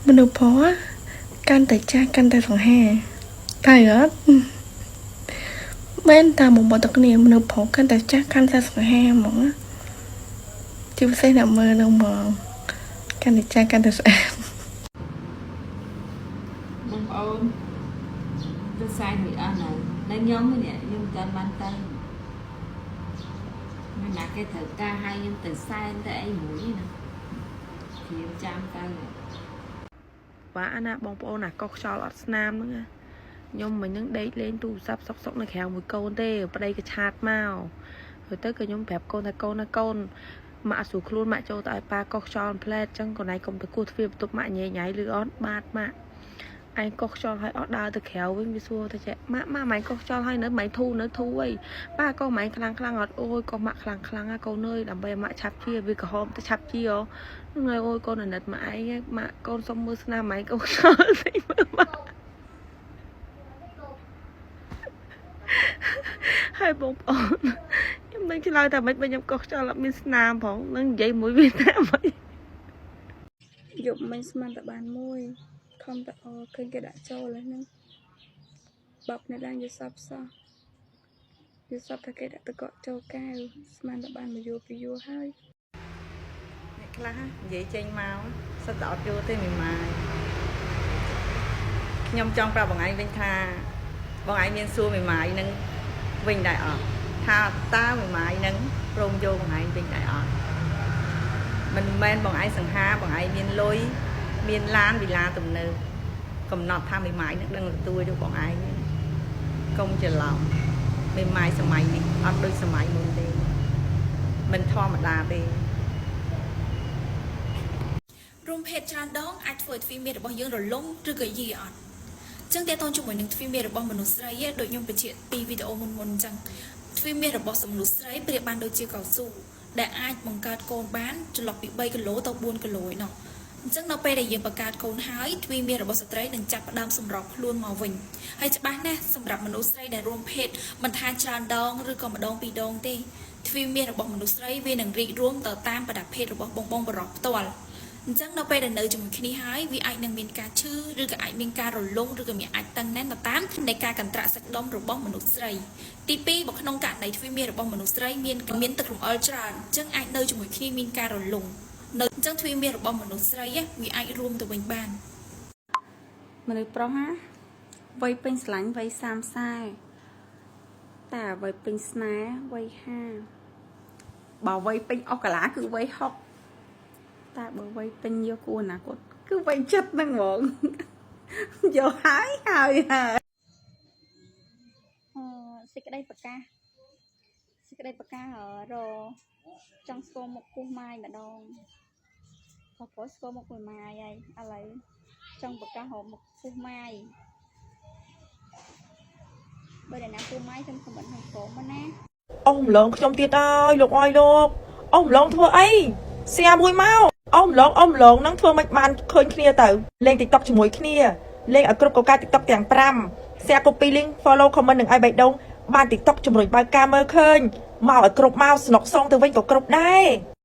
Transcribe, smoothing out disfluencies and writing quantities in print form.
មនុស្សផងកាន់តែចាស់កាន់តែសង្ហាតែអត់មែនតាមមកតគ្នាមនុស្សផងកាន់តែចាស់កាន់តែសង្ហាហ្មងជាពិសេសអ្នកមើលនឹងមកកាន់តែចាស់កាន់តែស្អាតបងប្អូនទៅសែនមួយអស់នៅខ្ញុំនេះខ្ញុំកាន់បានទៅមិនណាគេត្រូវការឲ្យខ្ញុំទៅសែនទៅអីមួយណាព្រៀងចាំទៅបាទណាបងប្អូនណាកុសខ្យល់អត់ស្នាមហ្នឹងខ្ញុំមិញហ្នឹងដេកលេងទូរស័ព្ទសុកនៅក្រៅមួយកូនទេប្តីក៏ឆាតមកហើយទៅក៏ខ្ញុំប្រាប់កូនថាកូនម៉ាក់ស្រួលខ្លួនម៉ាក់ចូលទៅឲ្យប៉ាកុសខ្យល់ផ្លែតចឹងកូនឯងកុំទៅគោះទ្វារបន្ទប់ម៉ាក់ញ៉ៃញ៉ៃឬអត់បាទម៉ាក់ឯងកុសខ្យល់ឲ្យអត់ដើរទៅក្រៅវិញវាសួរទៅចេះម៉ាក់ម៉ែកុសខ្យល់ឲ្យនៅម៉ែធូនៅធូអីប៉ាកុសម៉ែខ្លាំងអត់អូយកុសម៉ាក់ខ្លាំងណាកូនអើយដើម្បីម៉ាក់ឆាប់ជាវាក្រហមទៅឆាប់ជាហ្នឹងហើយអូយកូនអាណិតម៉ាក់ឯងម៉ាក់កូនសុំមើលស្នាមម៉ែកុសខ្យល់តិចមើលម៉ាក់ហើយបងប្អូនខ្ញុំនឹងឆ្លើយថាម៉េចបើខ្ញុំកុសខ្យល់អត់មានស្នាមផងនឹងនិយាយមួយវាថាម៉េចយប់មិញស្មានតែបានមួយខំតែឃើញគេដាក់ចូលហ្នឹងបបនៅឡើងយល់សពសោះយល់សពថាគេដាក់ទៅកក់ចូលកែវស្មានតែបានមកយល់ពីយល់ហើយអ្នកខ្លះនិយាយចេញមកសិតតែអត់យល់ទេមីម៉ាយខ្ញុំចង់ប្រាប់បងឯងវិញថាបងឯងមានសួរមីម៉ាយនឹងវិញដែរអត់ថាតើមីម៉ាយនឹងព្រមយកបងឯងវិញដែរអត់មិនមែនបងឯងសង្ហាបងឯងមានលុយមានឡានវិឡាទំនើបកំណត់ថាមីម៉ាយនឹងដឹងទទួលយកបងឯងកុំច្រឡំមីម៉ាយសម័យនេះអត់ដូចសម័យមុនទេមិនធម្មតាទេរួមភេទច្រើនដងអាចធ្វើឲ្យទ្វីមេរបស់យើងរលំឬក៏យីអត់ចឹងតើតូនជាមួយនឹងទ្វីមេរបស់មនុស្សស្រីដូចខ្ញុំបញ្ជាក់ពីវីដេអូមុនអញ្ចឹងទ្វីមេរបស់មនុស្សស្រីប្រៀបបានដូចជាកៅស៊ូដែលអាចបង្កើតកូនបានចន្លោះពី3គីឡូទៅ4គីឡូឯណោះអញ្ចឹងនៅពេលដែលយើងបង្កើតកូនហើយទ្វីមេរបស់ស្ត្រីនឹងចាប់ផ្ដើមសម្របខ្លួនមកវិញហើយច្បាស់ណាស់សម្រាប់មនុស្សស្រីដែលរួមភេទមិនថាច្រើនដងឬក៏ម្ដងពីរដងទេទ្វីមេរបស់មនុស្សស្រីវានឹងរីករួមទៅតាមប្រដាប់ភេទរបស់បងបរិសុទ្ធផ្ទាល់អញ្ចឹងនៅពេលដែលនៅជាមួយគ្នាហើយវាអាចនឹងមានការឈឺឬក៏អាចមានការរលុងឬក៏មានអាចតឹងណែនទៅតាមនៃការកន្ត្រាក់សាច់ដុំរបស់មនុស្សស្រីទី2បើក្នុងករណីទ្វីមេរបស់មនុស្សស្រីមានទឹករំអិលច្រើនអញ្ចឹងអាចនៅជាមួយគ្នាមានការរលុងនៅអញ្ចឹងទ្វីមេរបស់មនុស្សស្រីវាអាចរួមទៅវិញបានមនុស្សប្រុសវ័យពេញស្រឡាញ់វ័យ30តែវ័យពេញស្នេហ៍វ័យ50បើវ័យពេញអស់កាឡាគឺវ័យ60តែបើវ័យពេញយកគូអនាគតគឺវ័យចិត្តហ្នឹងហ្មងយកហើយសេចក្តីប្រកាសរចង់ស្គាល់មុខពោះម៉ាយម្ដងក៏ព្រោះស្គាល់មុខមួយម៉ាយហើយឥឡូវចង់ប្រកាសរកមុខពោះម៉ាយបើដែលណាពោះម៉ាយខ្ញុំខមមិនហ្នឹងព្រមណាអូម្លងខ្ញុំទៀតហើយលោកអើយលោកអូម្លងធ្វើអីសៀមួយមកអូម្លងហ្នឹងធ្វើមិនបានឃើញគ្នាទៅលេង TikTok ជាមួយគ្នាលេងឲ្យគ្រប់កកាយ TikTok ទាំង5 share copy link follow comment នឹងឲ្យបេះដូងបាន TikTok ជំរុញបើកការមើលឃើញមកឲ្យគ្រប់មកស្នុកសងទៅវិញក៏គ្រប់ដែរ